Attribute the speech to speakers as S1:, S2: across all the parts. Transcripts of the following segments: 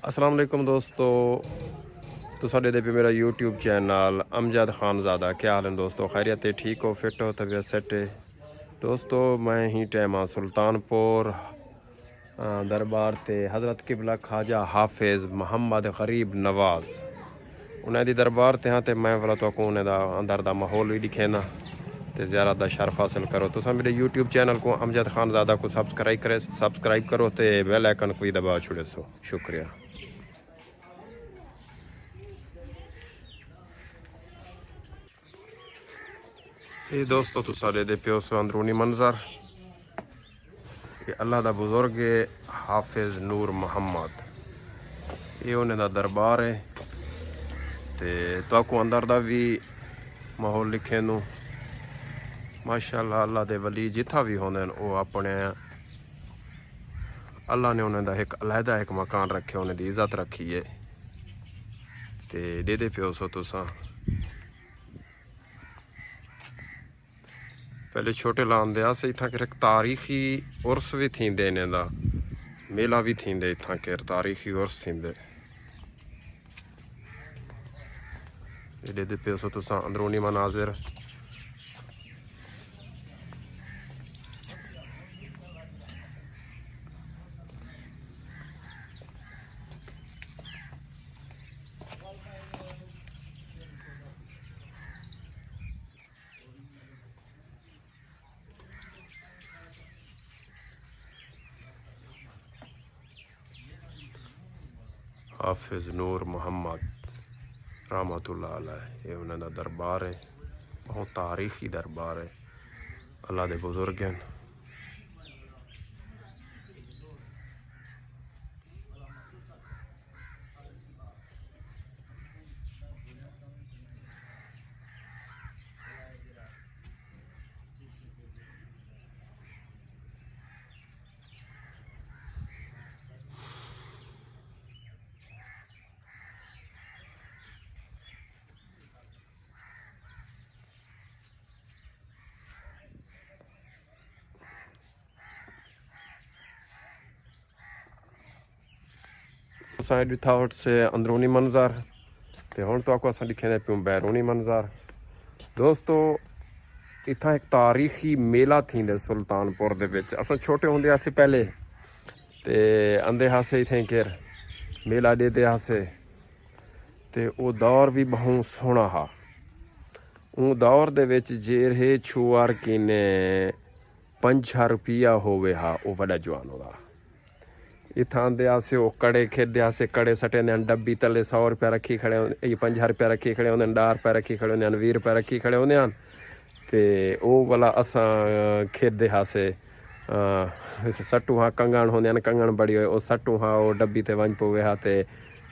S1: अस्सलाम वालेकुम दोस्तों। तो साढ़े दे पे मेरा यूट्यूब चैनल अमजद खानज़ादा। क्या हाल है दोस्तों? खैरियत है? ठीक हो? फिट हो? तबीयत सेट है? दोस्तों मैं ही टाइम सुल्तानपुर दरबार ते हज़रत किबला ख्वाजा हाफिज़ मोहम्मद गरीब नवाज़ उन्हें दी दरबार ते हाँ ते मैं वाला तो को उन्हें दा अंदर दा माहौल भी दिखेना ते ज़्यादा दा शर्फ हासिल करो। तो मेरे यूट्यूब चैनल को अमजद खानज़ादा को सब्सक्राइब करो ते बेल आइकन को दबा छुड़े सो। शुक्रिया। ये दोस्तों तो सारे दे प्यो सो अंदरूनी मंजर ये अल्लाह दा बुजुर्ग है हाफिज नूर मोहम्मद। ये उन्हें दा दरबार है ते तो अंदर दा भी माहौल लिखे नू माशाअल्लाह। अल्लाह दे वली जिथा भी होंदे वो अपने अल्लाह ने उन्हें दा एक अलहदा एक मकान रखे उन्हें दी इज्जत रखी है ते दे प्यो सो तुसा पहले छोटे लांदे आसे इत्थां के एक तारीखी उर्स भी थींदे इन्हें दा मेला भी थींदे इत्थां के तारीखी उर्स थींदे दे पे सो तुसा अंदरूनी मनाजिर। हाफिज नूर मोहम्मद रहमतुल्लाह अलैह ये उन्होंने दरबार है। बहुत तारीखी दरबार है। अल्लाह दे बुजुर्ग हैं। साइड विथआउट से अंदरूनी मंजर ते हुण तो अस दिखे पियूं बैरूनी मंजर। दोस्तों इतना एक तारीखी मेला थींदे सुल्तानपुर दे विच। असां छोटे होंदे आसे पहले ते आंदे हासे इत्थें केर मेला देते हासे ते वो दौर भी बहुत सोहना हा। उन दौर दे विच जेर है छुआर किने 5 रुपया होवे हा वो वड़ा जवान होगा। इतना आंदे आसे वो कड़े खेदे आसे कड़े सटे ने डब्बी तले 100 रुपया रखी खड़े ये 5 रुपया रखी खड़े होंगे 10 रुपया रखी खड़े होंगे 20 रुपया रखी खड़े होंगे ते वो वाला असा खेदे हासे सट्टू हाँ कंगण होंगे कंगण बड़ी हो सट्टू हाँ वो डब्बी ते वंज पवे हा ते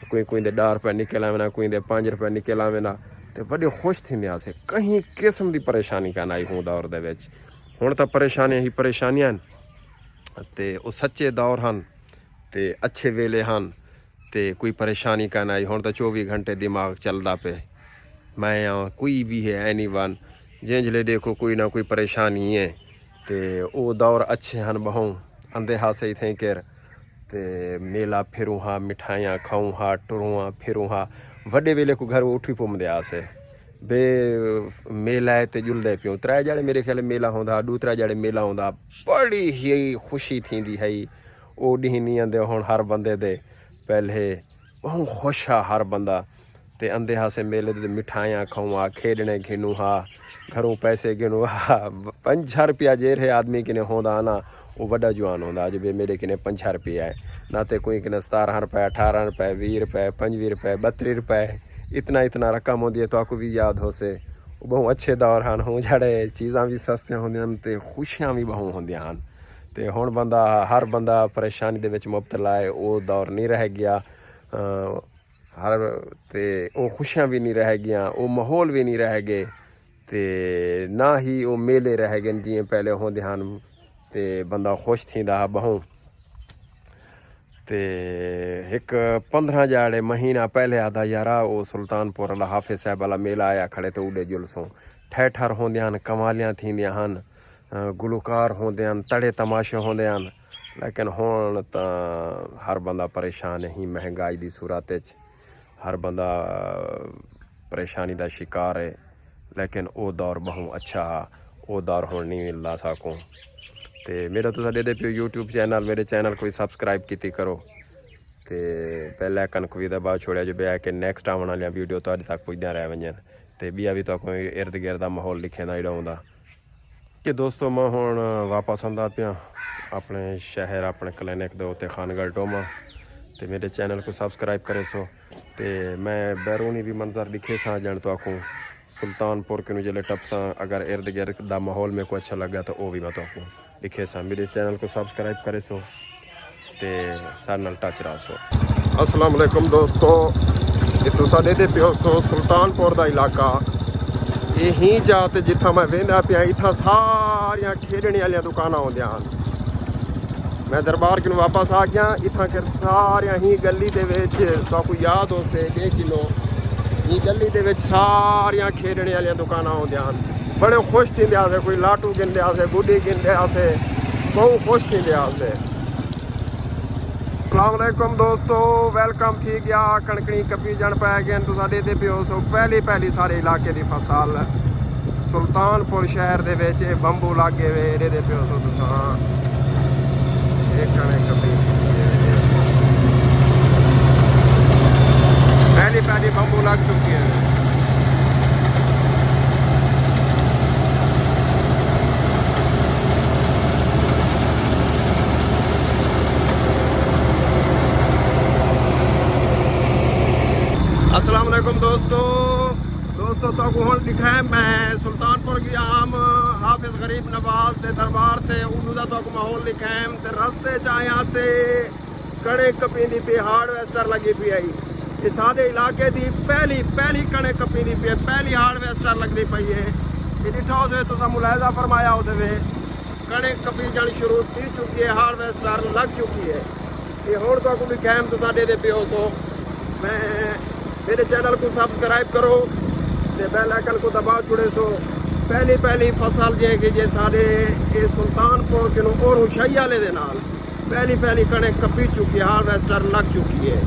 S1: कोई दे 10 रुपया निकल आवेना कोई दे 5 रुपया निकल आवेना ते वॾे खुश थींदे हासे। कहीं किस्म की परेशानी कान आई हूँ दौर दे विच। हुण तां परेशानियां ही परेशानियां ते वो सच्चे दौर हन ते अच्छे वेले हैं ते कोई परेशानी कान आई। हुण तो 24 घंटे दिमाग चलता पे मैं कोई भी है एनी वन जिसले देखो कोई ना कोई परेशानी है ते वो दौर अच्छे हैं। बहु अंधे हासे इथें केर ते मेला फिरूँ हाँ मिठाइयाँ खाऊँ हाँ टुरूँ हाँ फिरूँ हाँ वड्डे वेले को घर उठी पुमदे आसे बे मेला है ते जुलदे पियूं 3 जाड़े मेरे ख्याल मेला होंदा 2-3 जाड़े मेला होंदा बड़ी ही खुशी थींदी है। वो डी नहीं आते हूँ हर बंदे दे पहले बहुत खुश आ हर बंदा ते आंदे हासे मेले दे मिठाइयाँ खाऊँ आ खेडने घिनू हा घरों पैसे गिनू हा 5 रुपया जेर है आदमी किने होंदा ना वो वड्डा जवान होंदा। अज बे मेरे किने 5 रुपया है ना ते कोई किने 17 रुपए 18 रुपए 20 रुपए 25 रुपए 32 रुपए इतना रकम होंदी है। तो आपको भी याद हो से बहुत अच्छे दौर हैं हूँ जड़े चीज़ा भी सस्तियां होंदियां ते खुशियां भी बहुत होंदियां हैं ते हुण बंदा हर बंदा परेशानी दे विच मुबतला है। वो दौर नहीं रह गया हर ते वो खुशियां भी नहीं रह गई वो माहौल भी नहीं रह गए ते ना ही वो मेले रह गए जिमें पहले होंदे हैं ते बंदा खुश थींदा बहु ते एक 15 जाड़े महीना पहले आधा यारा वो सुल्तानपुर अला हाफिज साहब वाला मेला आया खड़े तो उड़े जुलसों ठहर होंदे हैं कमालियां थींदियां हैं गुलकार होंदे हैं तड़े तमाशे होंदे हैं लेकिन हुण तां हर बंदा परेशान ही महंगाई की सूरत च हर बंदा परेशानी का शिकार है। लेकिन वो दौर बहुत अच्छा वो दौर हुण नहीं मिलता साकू। तो मेरा तुस दे पियो यूट्यूब चैनल मेरे चैनल को सबसक्राइब की करो तो बेल आइकन को भी दबा छोड़िया जो बे कि नैक्सट आने वाली वीडियो तुहाडे तक पुजदियां रह वंजन तो बिया भी तो इर्द गिर्द का माहौल लिखे ना ਜਿਹੜਾ कि दोस्तों मैं हुण वापस आंदा पिया अपने शहर अपने क्लिनिक दे उत्ते खानगढ़ टोमा तो मेरे चैनल को सबसक्राइब करे सो। तो मैं बैरूनी भी मंजर दिखे सा जन तो आखूँ सुल्तानपुर के जिले टपसा अगर इर्द गिर्द का माहौल मेरे को अच्छा लगा तो वह भी मैं तो आखूँ दिखे सा। मेरे चैनल को सबसक्राइब करे सो तो सारे नाल टच रहा सो। अस्सलाम वालेकुम दोस्तों, ये तुसा दे पियो सो सुल्तानपुर का इलाका यही जात जिथा मैं वेंदा पिया इतना सारिया खेलने वाली दुकान आउंदियां। मैं दरबार किनों वापस आ गया इतना कर सारिया ही गली दे विच ताकू याद हो से 2 किलो ही गली दे विच सारिया खेलने वाली दुकान आउंदियां। बड़े खुश थी से कोई लाटू गिनदे से गुड्डी गिनदे से बहुत खुश थी से। अस्सलाम वालेकुम दोस्तों, वेलकम थी गया कणकणी कपी जन पै गए तुसा दे पियो सो पहली सारे इलाके की फसल सुल्तानपुर शहर दे विच बंबू लागे वे एरे दे पियो सो तुसा एक कणे कपी पहली बंबू लग चुकी है। अस्सलाम वालेकुम दोस्तों तो हुण लिखा है मैं सुल्तानपुर की आम हाफिज गरीब नवाज के दरबार से उन्हों का तो माहौल लिखा है तो रस्ते च आया तो कणे कपींदी पी हार्डवेस्टर लगी पी आई। ये सारे इलाके की पहली कणे कपींदी पी पहली हार्डवेस्टर लगती पई है। ये डिठा उसे तुसा मुलायजा फरमाया उसे कणे कपी जानी शुरू की चुकी है हार्डवेस्टर लग चुकी है। ये हुण तो लिखा है तुसा दे पियो सो। मैं मेरे चैनल को सब्सक्राइब करो तो बेल आइकन को दबा छुड़े सो। पहली फसल जे कि जे सारे ये सुल्तानपुर के और हुशाई वाले दे नाल पहली कणे कपी चुकी हार्वेस्टर लग चुकी है।